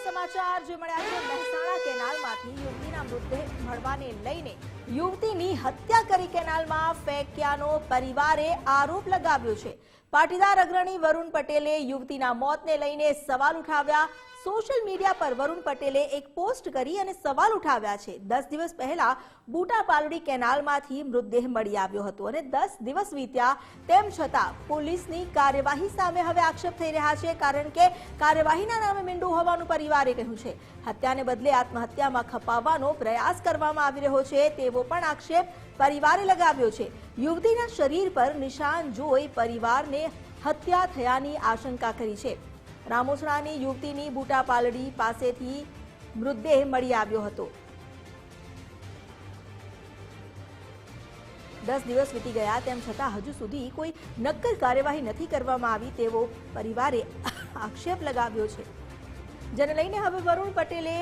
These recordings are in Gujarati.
સમાચાર જે મળ્યા છે મહેસાણા કેનાલમાંથી યુવતીના મૃતદેહ મળવાને લઈને યુવતીની હત્યા કરી કેનાલમાં ફેંક્યાનો પરિવારે આરોપ લગાવ્યો છે। પાટીદાર અગ્રણી વરુણ પટેલે યુવતીના મોતને લઈને સવાલ ઉઠાવ્યા। સોશિયલ મીડિયા પર વરુણ પટેલે એક પોસ્ટ કરી અને સવાલ ઉઠાવ્યા છે। 10 દિવસ પહેલા બુટાપાલડી કેનાલમાંથી મૃતદેહ મળી આવ્યો હતો અને 10 દિવસ વીત્યા તેમ છતાં પોલીસની કાર્યવાહી સામે હવે આક્ષેપ થઈ રહ્યા છે, કારણ કે કાર્યવાહીના નામે મીંડું હોવાનું પરિવારે કહ્યું છે। હત્યાને બદલે આત્મહત્યામાં ખપાવવાનો પ્રયાસ કરવામાં આવી રહ્યો છે તેવો પણ આક્ષેપ પરિવારે લગાવ્યો છે। યુવતીના શરીર પર નિશાન જોઈ પરિવારને હત્યા થયાની આશંકા કરી છે। રામોસણાની યુવતીની બુટાપાલડી પાસેથી મૃતદેહ મળી આવ્યો હતો। 10 દિવસ વીતી ગયા તેમ છતાં હજુ સુધી કોઈ નક્કર કાર્યવાહી નથી કરવામાં આવી તેવો પરિવારે આક્ષેપ લગાવ્યો છે, જેને લઈને હવે વરુણ પટેલે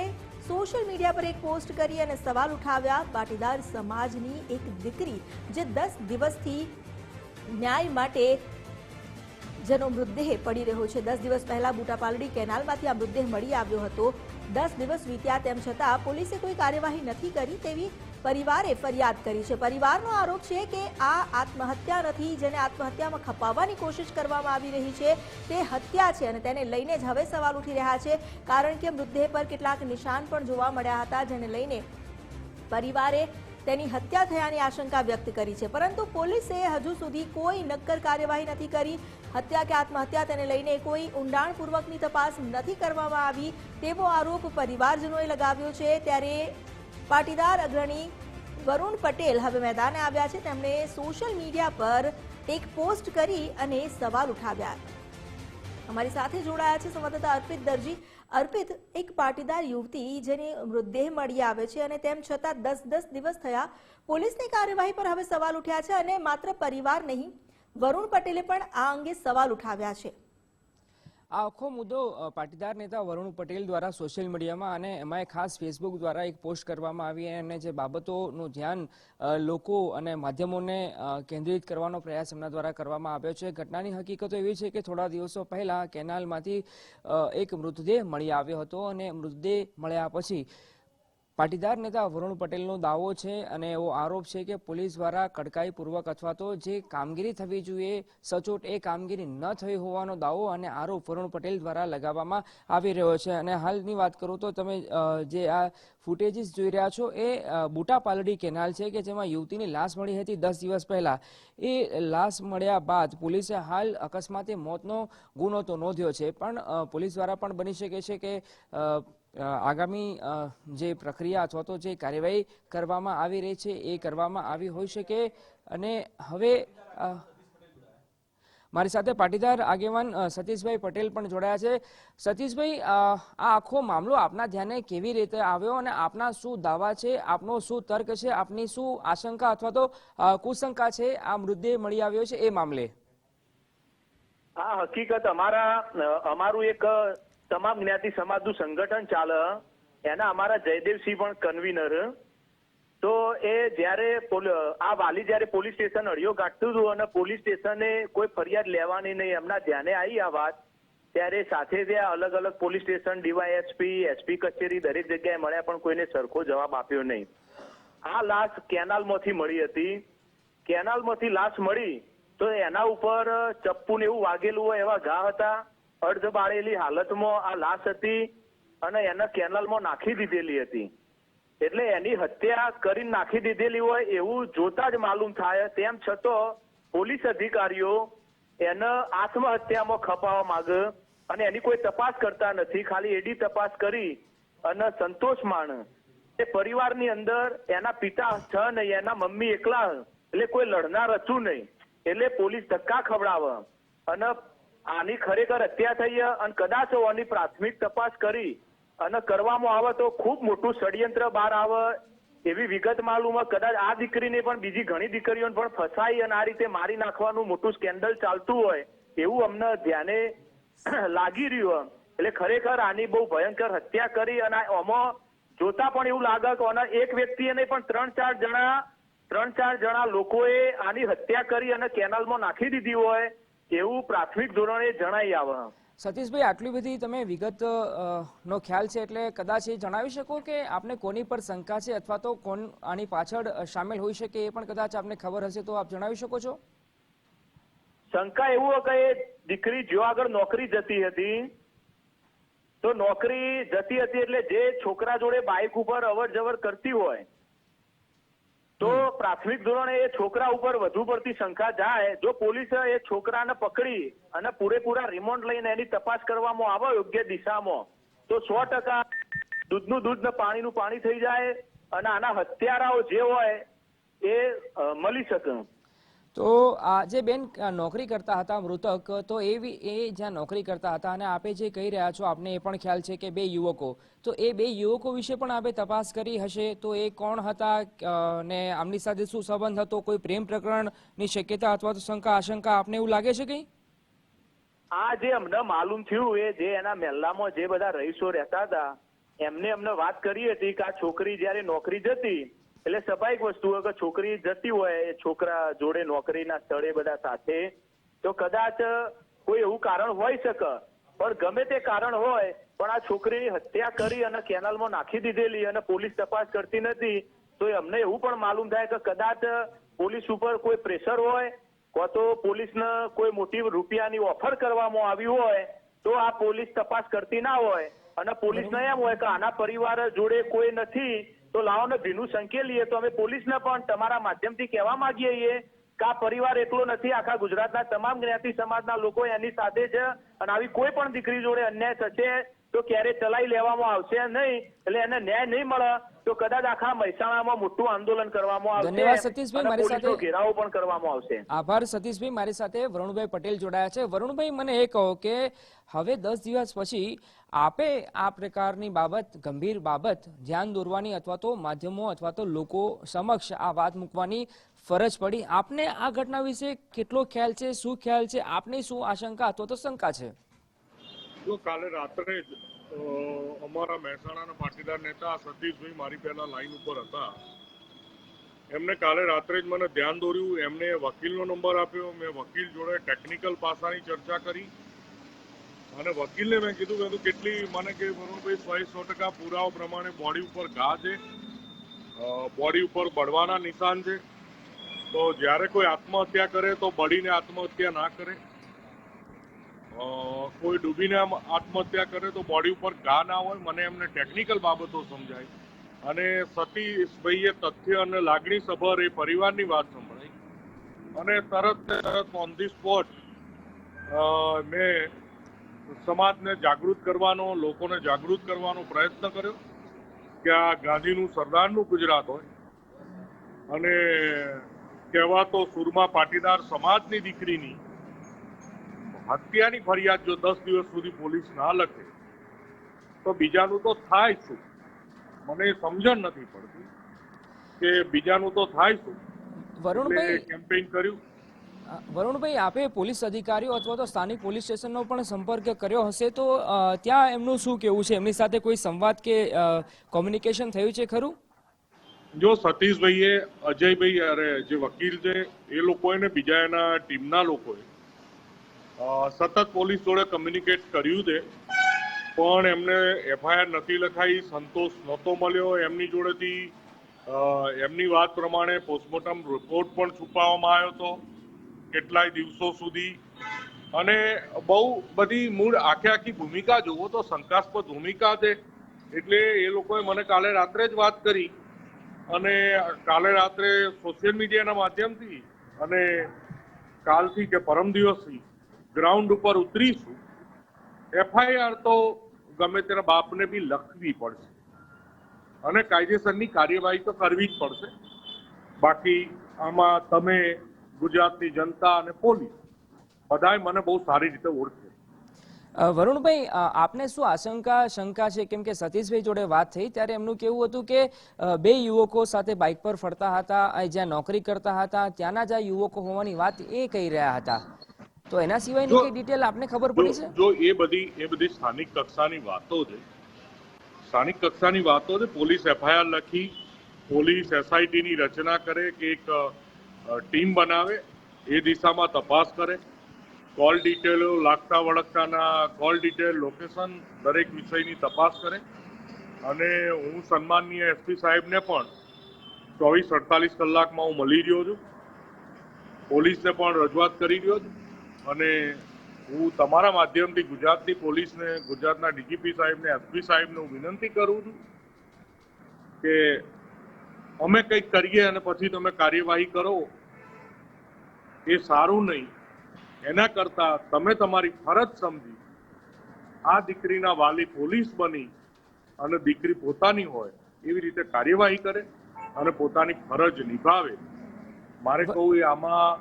સોશિયલ મીડિયા પર એક પોસ્ટ કરી અને સવાલ ઉઠાવ્યા। પાટીદાર સમાજની એક દીકરી જે 10 દિવસથી ન્યાય માટે જેનો મૃતદેહ પડી રહ્યો છે, 10 દિવસ પહેલા બુટાપાલડી કેનાલમાંથી આ મૃતદેહ મળી આવ્યો હતો। 10 દિવસ વીત્યા તેમ છતાં પોલીસે કોઈ કાર્યવાહી નથી કરી તેવી પરિવારે ફરિયાદ કરી છે। પરિવારનો આરોપ છે કે આ આત્મહત્યા નથી, જેને આત્મહત્યામાં ખપાવવાની કોશિશ કરવામાં આવી રહી છે તે હત્યા છે અને તેને લઈને જ હવે સવાલ ઉઠી રહ્યા છે, કારણ કે મૃતદેહ પર કેટલાક નિશાન પણ જોવા મળ્યા હતા, જેને લઈને પરિવારે તેની હત્યા થયાની આશંકા વ્યક્ત કરી છે। પરંતુ પોલીસે હજુ સુધી કોઈ નક્કર કાર્યવાહી નથી કરી। હત્યા કે આત્મહત્યા તેને લઈને કોઈ ઊંડાણપૂર્વકની તપાસ નથી કરવામાં આવી તેવો આરોપ પરિવારજનોએ લગાવ્યો છે। ત્યારે પાટીદાર અગ્રણી વરુણ પટેલ હવે મેદાને આવ્યા છે। તેમણે સોશિયલ મીડિયા પર એક પોસ્ટ કરી અને સવાલ ઉઠાવ્યા। અમારી સાથે જોડાયા છે સંવાદદાતા અર્પિત દરજી। અર્પિત, એક પાટીદાર યુવતી જેને મૃતદેહ મળી આવે છે અને તેમ છતાં 10 દિવસ થયા પોલીસની કાર્યવાહી પર હવે સવાલ ઉઠ્યા છે અને માત્ર પરિવાર નહીં, વરુણ પટેલે પણ આ અંગે સવાલ ઉઠાવ્યા છે। આ આખો મુદ્દો પાટીદાર નેતા વરુણ પટેલ દ્વારા સોશિયલ મીડિયામાં અને એમાં ખાસ ફેસબુક દ્વારા એક પોસ્ટ કરવામાં આવી અને જે બાબતોનું ધ્યાન લોકો અને માધ્યમોને કેન્દ્રિત કરવાનો પ્રયાસ એમના દ્વારા કરવામાં આવ્યો છે। ઘટનાની હકીકતો એવી છે કે થોડા દિવસો પહેલા કેનાલમાંથી એક મૃતદેહ મળી આવ્યો હતો અને મૃતદેહ મળ્યા પછી પાટીદાર નેતા વરુણ પટેલનો દાવો છે અને એવો આરોપ છે કે પોલીસ દ્વારા કડકાઈપૂર્વક અથવા તો જે કામગીરી થવી જોઈએ સચોટ એ કામગીરી ન થઈ હોવાનો દાવો અને આરોપ વરુણ પટેલ દ્વારા લગાવવામાં આવી રહ્યો છે। અને હાલની વાત કરું તો તમે જે આ ફૂટેજીસ જોઈ રહ્યા છો એ બુટાપાલડી કેનાલ છે કે જેમાં યુવતીની લાશ મળી હતી 10 દિવસ પહેલા। એ લાશ મળ્યા બાદ પોલીસે હાલ અકસ્માતે મોતનો ગુનો તો નોંધ્યો છે, પણ પોલીસ દ્વારા પણ બની શકે છે કે આગામી જે પ્રક્રિયા અથવા તો જે કાર્યવાહી કરવામાં આવી રહી છે એ કરવામાં આવી હોઈ શકે। અને હવે મારી સાથે પાટીદાર આગેવાન સતીશભાઈ પટેલ પણ જોડાયા છે। સતીશભાઈ, આ આખો મામલો આપના ધ્યાને કેવી રીતે આવ્યો અને આપના શું દાવા છે, આપનો શું તર્ક છે, આપની શું આશંકા અથવા તો કુશંકા છે આ મૃતદેહ મળી આવ્યો છે એ મામલે? આ હકીકત અમારું એક તમામ જ્ઞાતિ સમાજનું સંગઠન ચાલે એના અમારા જયદેવસિંહ પણ કન્વીનર। તો એ જ્યારે આ વાલી જ્યારે પોલીસ સ્ટેશન અડિયો કાઢતું હતું અને પોલીસ સ્ટેશને કોઈ ફરિયાદ લેવાની નહીં, એમના ધ્યાને આવી આ વાત, ત્યારે સાથે ત્યાં અલગ અલગ પોલીસ સ્ટેશન, ડીવાયએસપી, એસપી કચેરી દરેક જગ્યાએ મળ્યા પણ કોઈને સરખો જવાબ આપ્યો નહીં। આ લાશ કેનાલમાંથી મળી હતી। કેનાલમાંથી લાશ મળી તો એના ઉપર ચપ્પુને એવું વાગેલું હોય એવા ઘા હતા, અર્ધ બાળેલી હાલતમાં આ લાશ હતી અને એને કેનાલમાં નાખી દીધેલી હતી। એટલે એની હત્યા કરીને નાખી દીધેલી હોય એવું જોતા જ માલુમ થાય, તેમ છતાં પોલીસ અધિકારીઓ એને આત્મહત્યામાં ખપાવવા માંગે અને એની કોઈ તપાસ કરતા નથી। ખાલી એડી તપાસ કરી અને સંતોષ માણે। એ પરિવારની અંદર એના પિતા છ નહીં, એના મમ્મી એકલા, એટલે કોઈ લડનાર હતું નહીં, એટલે પોલીસ ધક્કા ખવડાવે અને આની ખરેખર હત્યા થઈ અને કદાચ આની પ્રાથમિક તપાસ કરી અને કરવામાં આવે તો ખૂબ મોટું ષડયંત્ર બહાર આવે એવી વિગત માલુમ। કદાચ આ દીકરીને પણ બીજી ઘણી દીકરીઓને પણ ફસાઈ અને આ રીતે મારી નાખવાનું મોટું સ્કેન્ડલ ચાલતું હોય એવું અમને ધ્યાને લાગી રહ્યું। એટલે ખરેખર આની બહુ ભયંકર હત્યા કરી અને આમાં જોતા પણ એવું લાગે કે એક વ્યક્તિએ નહીં પણ 3-4 જણા લોકોએ આની હત્યા કરી અને કેનાલમાં નાખી દીધી હોય એવું પ્રાથમિક ધોરણે જણાઈ આવે। સતીશભાઈ, આટલી બધી તમે વિગત નો ખ્યાલ છે એટલે કદાચ એ જણાવી શકો કે આપને કોની પર શંકા છે અથવા તો કોણ આની પાછળ સામેલ હોઈ શકે એ પણ કદાચ આપને ખબર હશે તો આપ જણાવી શકો છો? શંકા એવું કે એ દીકરી જો આગળ નોકરી જતી હતી તો નોકરી જતી હતી એટલે જે છોકરા જોડે બાઇક ઉપર અવર જવર કરતી હોય તો પ્રાથમિક ધોરણે એ છોકરા ઉપર વધુ પડતી શંકા જાય. જો પોલીસ એ છોકરાને પકડી અને પૂરેપૂરા રિમાન્ડ લઈને એની તપાસ કરવામાં આવે યોગ્ય દિશામાં તો 100% દૂધનું દૂધ ને પાણીનું પાણી થઈ જાય અને આના હત્યારાઓ જે હોય એ મળી શકે. તો આ જે બેન નોકરી કરતા હતા મૃતક, તો એ જ્યાં નોકરી કરતા હતા અને આપે જે કહી રહ્યા છો આપને એ પણ ખ્યાલ છે કે 2 યુવકો, તો એ 2 યુવકો વિશે પણ આપે તપાસ કરી હશે. તો એ કોણ હતા ને આમની સાથે શું સંબંધ હતો? કોઈ પ્રેમ પ્રકરણની શક્યતા અથવા તો શંકા આશંકા આપને એવું લાગે છે કઈ? આ જે અમને માલુમ થયું એ જે એના મહેલામાં જે બધા રહીશો રહેતા હતા અમને વાત કરી હતી કે આ છોકરી જયારે નોકરી જતી એટલે સ્વાભાવિક વસ્તુ હોય કે છોકરી જતી હોય એ છોકરા જોડે નોકરીના સ્થળે બધા સાથે, તો કદાચ કોઈ એવું કારણ હોઈ શકે. પણ ગમે તે કારણ હોય પણ આ છોકરીની હત્યા કરી અને કેનાલમાં નાખી દીધેલી અને પોલીસ તપાસ કરતી નથી તો અમને એવું પણ માલુમ થાય કે કદાચ પોલીસ ઉપર કોઈ પ્રેશર હોય કો તો પોલીસને કોઈ મોટી રૂપિયાની ઓફર કરવામાં આવી હોય તો આ પોલીસ તપાસ કરતી ના હોય અને પોલીસને એમ હોય કે આના પરિવાર જોડે કોઈ નથી તો લાવો ને ભીનું સંકેલીએ. તો અમે પોલીસને પણ તમારા માધ્યમથી કહેવા માંગીએ છીએ કે આ પરિવાર એકલો નથી, આખા ગુજરાતના તમામ જ્ઞાતિ સમાજના લોકો એની સાથે છે અને આવી કોઈ પણ દીકરી જોડે અન્યાય થશે તો ક્યારે ચલાવી લેવામાં આવશે નહીં. એટલે એને ન્યાય નહીં મળે તો કદાચ આખા મહેસાણામાં મોટું આંદોલન કરવામાં આવશે. ધન્યવાદ સતીશભાઈ, મારી સાથે ઘેરાવો પણ કરવામાં આવશે. આભાર સતીશભાઈ. મારી સાથે વરુણભાઈ પટેલ જોડાયા છે. વરુણભાઈ, મને એ કહો કે હવે 10 દિવસ પછી આપે આ પ્રકારની બાબત, ગંભીર બાબત ધ્યાન દોરવાની અથવા તો માધ્યમો અથવા તો લોકો સમક્ષ આ વાત મૂકવાની ફરજ પડી. આપને આ ઘટના વિશે કેટલો ખ્યાલ છે, શું ખ્યાલ છે, આપને શું આશંકા અથવા તો શંકા છે? જો કાલે રાત્રે જ અમારા મહેસાણાના પાટીદાર નેતા સતીશભાઈ મારી પહેલા લાઈન ઉપર હતા, એમને કાલે રાત્રે જ મને ધ્યાન દોર્યું. એમને વકીલનો નંબર આપ્યો. મેં વકીલ જોડે ટેકનિકલ પાસાની ચર્ચા કરી અને વકીલને મેં કીધું કે કેટલી મને કે વરુણભાઈ 100% પુરાવા પ્રમાણે બોડી ઉપર ઘા છે, બોડી ઉપર બળવાના નિશાન છે. તો જ્યારે કોઈ આત્મહત્યા કરે તો બળીને આત્મહત્યા ના કરે, કોઈ ડૂબીને આત્મહત્યા કરે તો બોડી ઉપર ઘા ના હોય. મને એમને ટેકનિકલ બાબતો સમજાય અને સતીશભાઈએ તથ્ય અને લાગણી સભર એ પરિવારની વાત સંભળાઈ અને તરત ઓન ધી સ્પોટ મેં સમાજને જાગૃત કરવાનો, લોકોને જાગૃત કરવાનો પ્રયત્ન કર્યો કે આ ગાંધીનું સરદારનું ગુજરાત હોય અને કહેવાતો સુરમા પાટીદાર સમાજની દીકરીની હત્યાની ફરિયાદ જો 10 દિવસ સુધી પોલીસ ના લખે તો બીજાનું તો થાય શું? મને સમજણ નથી પડતી કે બીજાનું તો થાય શું. વરુણભાઈ, કેમ્પેઇન કર્યું. વરુણભાઈ, આપે પોલીસ અધિકારીઓ અથવા તો સ્થાનિક પોલીસ સ્ટેશનનો પણ સંપર્ક કર્યો હશે તો ત્યાં એમનું શું કહેવું છે? એમની સાથે કોઈ સંવાદ કે કોમ્યુનિકેશન થયું છે ખરું? જો સતીશભાઈએ, અજયભાઈ અરે જે વકીલ છે એ લોકોએ ને બીજા એના ટીમના લોકોએ સતત પોલીસ જોડે કમ્યુનિકેટ કર્યું છે પણ એમને FIR નથી લખાઈ, સંતોષ નહોતો મળ્યો. એમની જોડેથી એમની વાત પ્રમાણે પોસ્ટમોર્ટમ રિપોર્ટ પણ છુપાવવામાં આવ્યો હતો કેટલાય દિવસો સુધી અને બહુ બધી મૂળ આખી ભૂમિકા જુઓ તો શંકાસ્પદ ભૂમિકા છે. એટલે એ લોકોએ મને કાલે રાત્રે જ વાત કરી અને કાલે રાત્રે સોશિયલ મીડિયાના માધ્યમથી અને કાલથી કે પરમ દિવસથી ગ્રાઉન્ડ ઉપર ઉતરીશું. FIR તો ગમે તેના બાપને બી લખવી પડશે અને કાયદેસરની કાર્યવાહી તો કરવી જ પડશે. બાકી આમાં તમે, ગુજરાતની જનતા અને પોલીસ બધાય મને બહુ સારી રીતે ઓળખે. વરુણભાઈ, આપને શું આશંકા શંકા છે? કેમ કે સતીશભાઈ જોડે વાત થઈ ત્યારે એમનું કેવું હતું કે 2 યુવકો સાથે બાઇક પર ફરતા હતા, જ્યાં નોકરી કરતા હતા ત્યાંના જ આ યુવકો હોવાની વાત એ કહી રહ્યા હતા. તો એના સિવાયની કઈ ડિટેલ આપને ખબર પડી છે? જો એ બધી સ્થાનિક કક્ષાની વાતો છે. સ્થાનિક કક્ષાની વાતો છે. પોલીસ FIR લખી, પોલીસ SIT ની રચના કરે કે એક ટીમ બનાવે, એ દિશામાં તપાસ કરે કોલ ડિટેલો, લાગતા વળગતાના કોલ ડિટેલ, લોકેશન, દરેક વિષયની તપાસ કરે. અને હું સન્માનનીય એસપી સાહેબને પણ 24-48 કલાકમાં હું મળી રહ્યો છું. પોલીસને પણ રજૂઆત કરી રહ્યો છું. અને હું તમારા માધ્યમથી ગુજરાતની પોલીસને, ગુજરાતના ડીજીપી સાહેબને, એસપી સાહેબને હું વિનંતી કરું છું કે અમે કંઈક કરીએ અને પછી તમે કાર્યવાહી કરો એ સારું નહીં. એના કરતા તમે તમારી ફરજ સમજી આ દીકરીના વાલી પોલીસ બની અને દીકરી પોતાની હોય એવી રીતે કાર્યવાહી કરે અને પોતાની ફરજ નિભાવે. મારે કહું એ આમાં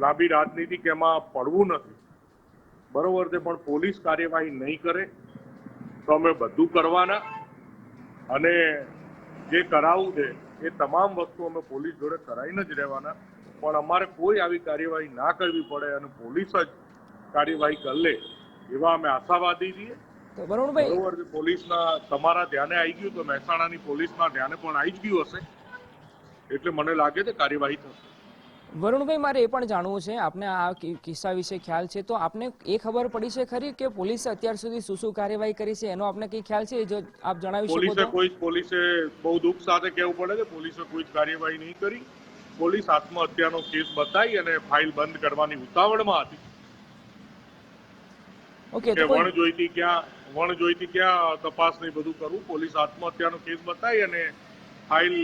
લાંબી રાજનીતિ કે એમાં પડવું નથી, બરોબર છે, પણ પોલીસ કાર્યવાહી નહીં કરે તો અમે બધું કરવાના. અને જે કરાવવું છે એ તમામ વસ્તુ અમે પોલીસ જોડે કરાવીને જ રહેવાના. પણ અમારે કોઈ આવી કાર્યવાહી ના કરવી પડે અને પોલીસ જ કાર્યવાહી કરી લે એવા અમે આશાવાદી છીએ. તો વરુણભાઈ, બરોબર છે, પોલીસના તમારા ધ્યાને આવી ગયું તો મહેસાણાની પોલીસના ધ્યાને પણ આવી જ ગયું હશે, એટલે મને લાગે છે કાર્યવાહી થશે. વરુણભાઈ, મારે એ પણ જાણવું છે, આપને આ કિસ્સા વિશે ખ્યાલ છે તો આપને એ ખબર પડી છે ખરી કે પોલીસે અત્યાર સુધી શું કાર્યવાહી કરી છે? એનો આપને કઈ ખ્યાલ છે? જો આપ જણાવી શકો તો. પોલીસે બહુ દુઃખ સાથે કહેવું પડે છે, પોલીસે કોઈ જ કાર્યવાહી નહીં કરી. પોલીસ આત્મહત્યાનો કેસ બતાવી અને ફાઇલ બંધ કરવાની ઉતાવળમાં હતી. ઓકે, કે વણ જોઈતી ક્યાં તપાસ ને બધું કરવું. પોલીસ આત્મહત્યાનો કેસ બતાવી અને ફાઇલ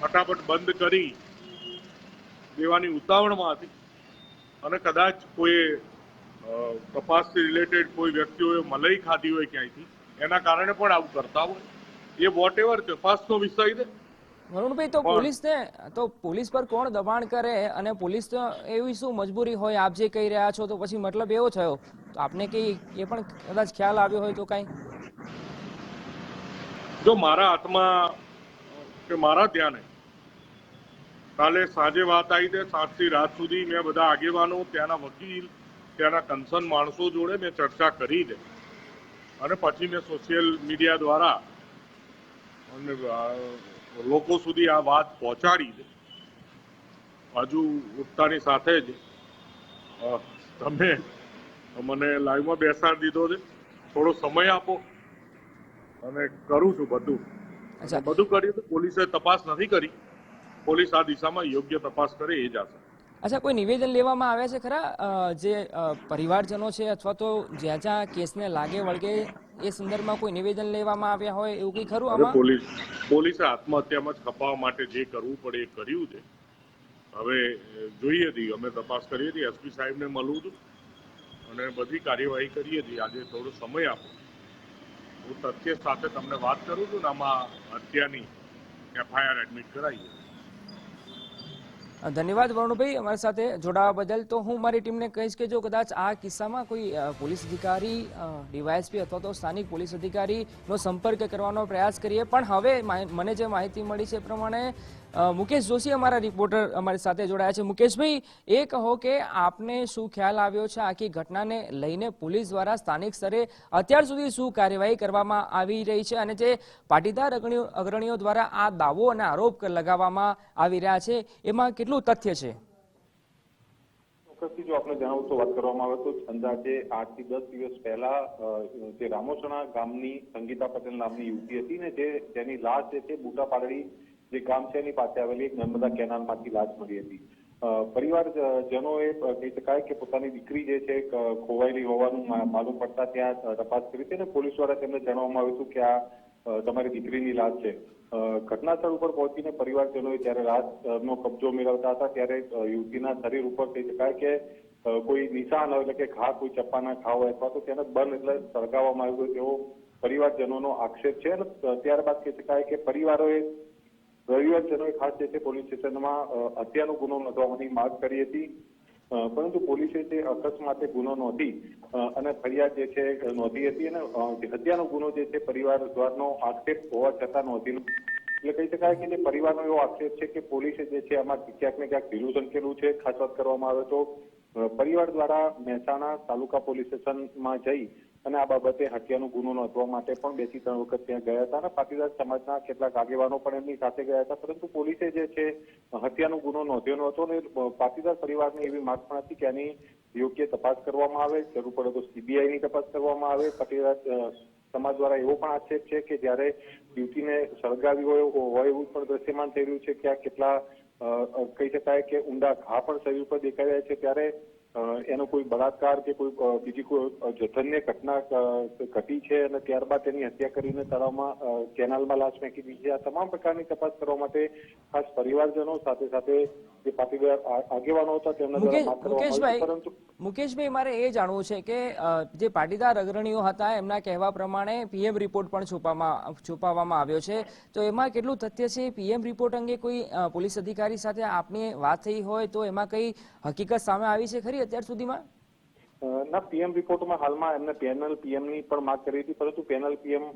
ફટાફટ બંધ કરી દેવાની ઉતાવળમાં હતી. અને કદાચ કોઈ તપાસથી રિલેટેડ કોઈ વ્યક્તિઓએ મલઈ ખાધી હોય ક્યાંયથી, એના કારણે પણ આવું કરતા હોય. એ વોટ એવર તપાસનો વિષય છે. વરુણભાઈ, તો પોલીસ પર કોણ દબાણ કરે અને પોલીસ તો એવી શું મજબૂરી હોય? આપ જે કહી રહ્યા છો તો પછી મતલબ એવો થયો, તો આપને કઈ એ પણ કદાચ ખ્યાલ આવ્યો હોય તો કઈ? જો મારા હાથમાં કે મારા ધ્યાને કાલે સાંજે વાત આવી છે, 7 થી રાત સુધી મેં બધા આગેવાનો, ત્યાંના વકીલ, ત્યાંના કન્સર્ન માણસો જોડે મેં ચર્ચા કરી છે. અને પછી મેં સોશિયલ મીડિયા દ્વારા લોકો સુધી આ વાત પહોંચાડી છે. હજુ ઉઠતાની સાથે જ તમે મને લાઈવમાં બેસાડી દીધો છે. થોડો સમય આપો અને કરું છું બધું. બધું કર્યું તો પોલીસે તપાસ નથી કરી. પોલીસ આ દિશામાં યોગ્ય તપાસ કરે એ જ આશા. અચ્છા, કોઈ નિવેદન લેવામાં આવ્યા છે ખરા જે પરિવારજનો છે અથવા તો જ્યાં જ્યાં કેસને લાગે વળગે એ સંદર્ભમાં કોઈ નિવેદન લેવામાં આવ્યા હોય એવું કંઈ ખરું આમાં? પોલીસે આત્મહત્યામાં જ ખપાવવા માટે જે કરવું પડે એ કર્યું છે. હવે જોઈએ છીએ, અમે તપાસ કરીએ છીએ, એસપી સાહેબને મળું છું અને બધી કાર્યવાહી કરીએ છીએ. આજે થોડો સમય આપો, હું તથ્ય સાથે તમને વાત કરું છું ને આમાં હત્યાની FIR એડમિટ કરાવીએ. ધન્યવાદ વરુણભાઈ, અમારી સાથે જોડાવા બદલ. તો હું મારી ટીમને કહીશ કે જો કદાચ આ કિસ્સામાં કોઈ પોલીસ અધિકારી, ડીવાયએસપી અથવા તો સ્થાનિક પોલીસ અધિકારીનો સંપર્ક કરવાનો પ્રયાસ કરીએ. પણ હવે મને જે માહિતી મળી છે એ પ્રમાણે મુકેશ જોશી અમારા રિપોર્ટર અમારી સાથે જોડાયા છે. મુકેશભાઈ, એ કહો કે આપને શું ખ્યાલ આવ્યો છે આખી ઘટનાને લઈને? પોલીસ દ્વારા સ્થાનિક સ્તરે અત્યાર સુધી શું કાર્યવાહી કરવામાં આવી રહી છે અને જે પાટીદાર અગ્રણીઓ દ્વારા આ દાવો અને આરોપ લગાવવામાં આવી રહ્યા છે એમાં કેટલું તથ્ય છે? ચોક્કસથી જો આપણે જણાવું તો વાત કરવામાં આવે તો અંદાજે 8 થી 10 દિવસ પહેલા જે રામોસણા ગામની સંગીતા પટેલ નામની યુવતી હતી ને જેની લાશ જે છે બુટાપાડડી જે ગામ છે એની પાસે આવેલી એક નર્મદા કેનાલમાંથી લાશ મળી હતી. પરિવારજનોએ કહી શકાય કે પોતાની દીકરી જે છે ખોવાયેલી હોવાનું માલુમ પડતા ત્યાં તપાસ કરી હતી અને પોલીસ દ્વારા તેમને જણાવવામાં આવ્યું હતું કે આ તમારી દીકરીની લાશ છે. ઘટના સ્થળ ઉપર પહોંચીને પરિવારજનોએ જ્યારે લાશનો કબજો મેળવતા હતા ત્યારે યુવતીના શરીર ઉપર કહી શકાય કે કોઈ નિશાન એટલે કે ઘા, કોઈ ચપ્પાના ઘા હોય અથવા તો તેને બર્ન એટલે સળગાવવામાં આવ્યું તેવો પરિવારજનોનો આક્ષેપ છે. ત્યારબાદ કહી શકાય કે પરિવારજનોએ ખાસ જે છે પોલીસ સ્ટેશનમાં હત્યાનો ગુનો નોંધવાની માંગ કરી હતી, પરંતુ પોલીસે જે અકસ્માતે ગુનો નોંધી અને ફરિયાદ જે છે નોંધી હતી અને હત્યાનો ગુનો જે છે પરિવાર દ્વારનો આક્ષેપ હોવા છતાં નોંધેલું. એટલે કહી શકાય કે જે પરિવારનો એવો આક્ષેપ છે કે પોલીસે જે છે આમાં ક્યાંક ને ક્યાંક ઢીલું ઝંકેલું છે. ખાસ વાત કરવામાં આવે તો પરિવાર દ્વારા મહેસાણા તાલુકા પોલીસ સ્ટેશનમાં જઈ અને આ બાબતે હત્યાનો ગુનો નોંધવા માટે પણ 2 થી 3 વખત ત્યાં ગયા હતા અને પાટીદાર સમાજના કેટલાક આગેવાનો પણ એમની સાથે ગયા હતા, પરંતુ પોલીસે જે છે હત્યાનો ગુનો નોંધ્યો નહોતો અને પાટીદાર પરિવારની એવી માંગ પણ હતી કે આની યોગ્ય તપાસ કરવામાં આવે, જરૂર પડે તો CBI ની તપાસ કરવામાં આવે. પાટીદાર સમાજ દ્વારા એવો પણ આક્ષેપ છે કે જ્યારે યુવતીને સળગાવી હોય એવું પણ દ્રશ્યમાન થઈ રહ્યું છે કે આ કેટલા કહી શકાય કે ઊંડા ઘા પણ શરીર પર દેખાઈ રહ્યા છે. ત્યારે એનો કોઈ બળાત્કાર કે કોઈ બીજી કોઈ જઘન્ય ઘટના ઘટી છે અને ત્યારબાદ તેની હત્યા કરીને તળાવમાં કેનાલમાં લાશ ફેંકી દીધી છે. આ તમામ પ્રકારની તપાસ કરવા માટે ખાસ પરિવારજનો સાથે સાથે જે પાટીદાર આગેવાનો હતા તેમના દ્વારા માગ કરવામાં આવી. પરંતુ મુકેશભાઈ, મારે એ જાણવું છે કે જે પાટીદાર અગ્રણીઓ હતા એમના કહેવા પ્રમાણે PM રિપોર્ટ પણ છુપાવવામાં આવ્યો છે, તો એમાં કેટલું તથ્ય છે? PM રિપોર્ટ અંગે કોઈ પોલીસ અધિકારી સાથે આપની વાત થઈ હોય તો એમાં કઈ હકીકત સામે આવી છે ખરી અત્યાર સુધીમાં? ના, PM રિપોર્ટમાં હાલમાં એમને પેનલ PM ની પણ માંગ કરી હતી, પરંતુ પેનલ PM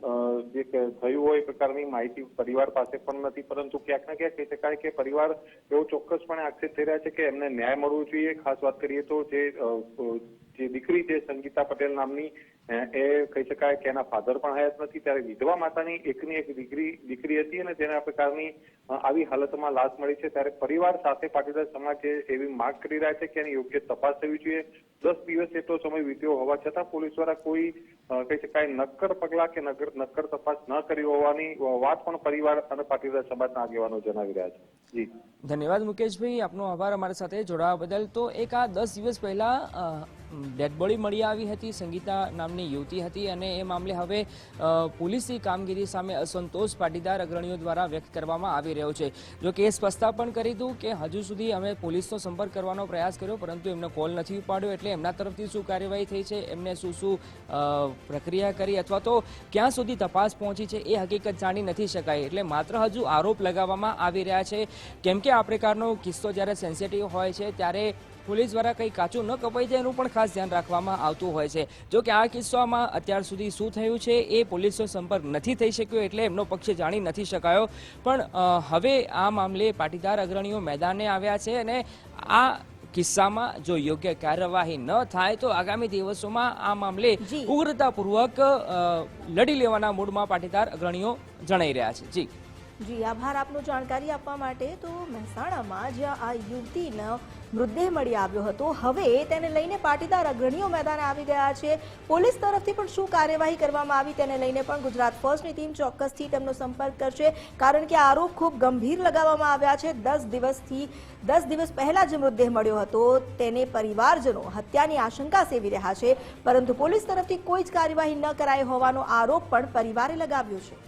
જે થયું હોય એ પ્રકારની માહિતી પરિવાર પાસે પણ નથી. પરંતુ ક્યાંક ને ક્યાંક કહી શકાય કે પરિવાર એવો ચોક્કસપણે આક્ષેપ થઈ રહ્યા છે કે એમને ન્યાય મળવો જોઈએ. ખાસ વાત કરીએ તો જે દીકરી છે સંગીતા પટેલ નામની, એ કહી શકાય કે એના ફાધર પણ હયાત નથી. ત્યારે વિધવા માતાની એકની એક દીકરી હતી અને તેને આ પ્રકારની આવી હાલતમાં લાશ મળી છે. ત્યારે પરિવાર સાથે પાટીદાર સમાજ એવી માંગ કરી રહ્યા છે કે એની યોગ્ય તપાસ થવી જોઈએ. 10 દિવસ જેટલો સમય વીત્યો હોવા છતાં પોલીસ દ્વારા કોઈ કહી શકાય નક્કર પગલા કે નક્કર તપાસ ન કરી હોવાની વાત પણ પરિવાર અને પાટીદાર સમાજના આગેવાનો જણાવી રહ્યા છે. જી ધન્યવાદ મુકેશભાઈ, આપનો આભાર અમારી સાથે જોડાવા બદલ. તો એક આ 10 દિવસ પહેલા ડેડ બોડી મળી આવી હતી, સંગીતા નામની યુવતી હતી, અને એ મામલે હવે પોલીસની કામગીરી સામે અસંતોષ પાટીદાર અગ્રણીઓ દ્વારા વ્યક્ત કરવામાં આવી રહ્યો છે. જો કે એ સ્પષ્ટતા પણ કરી દઉં કે હજુ સુધી અમે પોલીસનો સંપર્ક કરવાનો પ્રયાસ કર્યો પરંતુ એમને કોલ નથી ઉપાડ્યો, એટલે એમના તરફથી શું કાર્યવાહી થઈ છે, એમને શું પ્રક્રિયા કરી અથવા તો ક્યાં સુધી તપાસ પહોંચી છે એ હકીકત જાણી નથી શકાય. એટલે માત્ર હજુ આરોપ લગાવવામાં આવી રહ્યા છે. કેમ કે આ પ્રકારનો કિસ્સો જ્યારે સેન્સિટિવ હોય છે ત્યારે પોલીસ દ્વારા કંઈ કાચું ન કપાઈ જાય એનું પણ ખાસ ધ્યાન રાખવામાં આવતું હોય છે. જો કે આ કિસ્સામાં અત્યાર સુધી શું થયું છે એ પોલીસનો સંપર્ક નથી થઈ શક્યો, એટલે એમનો પક્ષ જાણી નથી શકાયો. પણ હવે આ મામલે પાટીદાર અગ્રણીઓ મેદાને આવ્યા છે અને આ કિસ્સામાં જો યોગ્ય કાર્યવાહી ન થાય તો આગામી દિવસોમાં આ મામલે ઉગ્રતાપૂર્વક લડી લેવાના મૂડમાં પાટીદાર અગ્રણીઓ જણાઈ રહ્યા છે. જી આભાર આપનો જાણકારી આપવા માટે. તો મહેસાણામાં જ્યાં આ યુવતીનો મૃતદેહ મળી આવ્યો હતો, હવે તેને લઈને પાટીદાર અગ્રણીઓ મેદાને આવી ગયા છે. પોલીસ તરફથી પણ શું કાર્યવાહી કરવામાં આવી તેને લઈને પણ ગુજરાત ફર્સ્ટની ટીમ ચોક્કસથી તેમનો સંપર્ક કરશે, કારણ કે આરોપ ખૂબ ગંભીર લગાવવામાં આવ્યા છે. 10 દિવસ પહેલા જે મૃતદેહ મળ્યો હતો તેને પરિવારજનો હત્યાની આશંકા સેવી રહ્યા છે, પરંતુ પોલીસ તરફથી કોઈ જ કાર્યવાહી ન કરાઈ હોવાનો આરોપ પણ પરિવારે લગાવ્યો છે.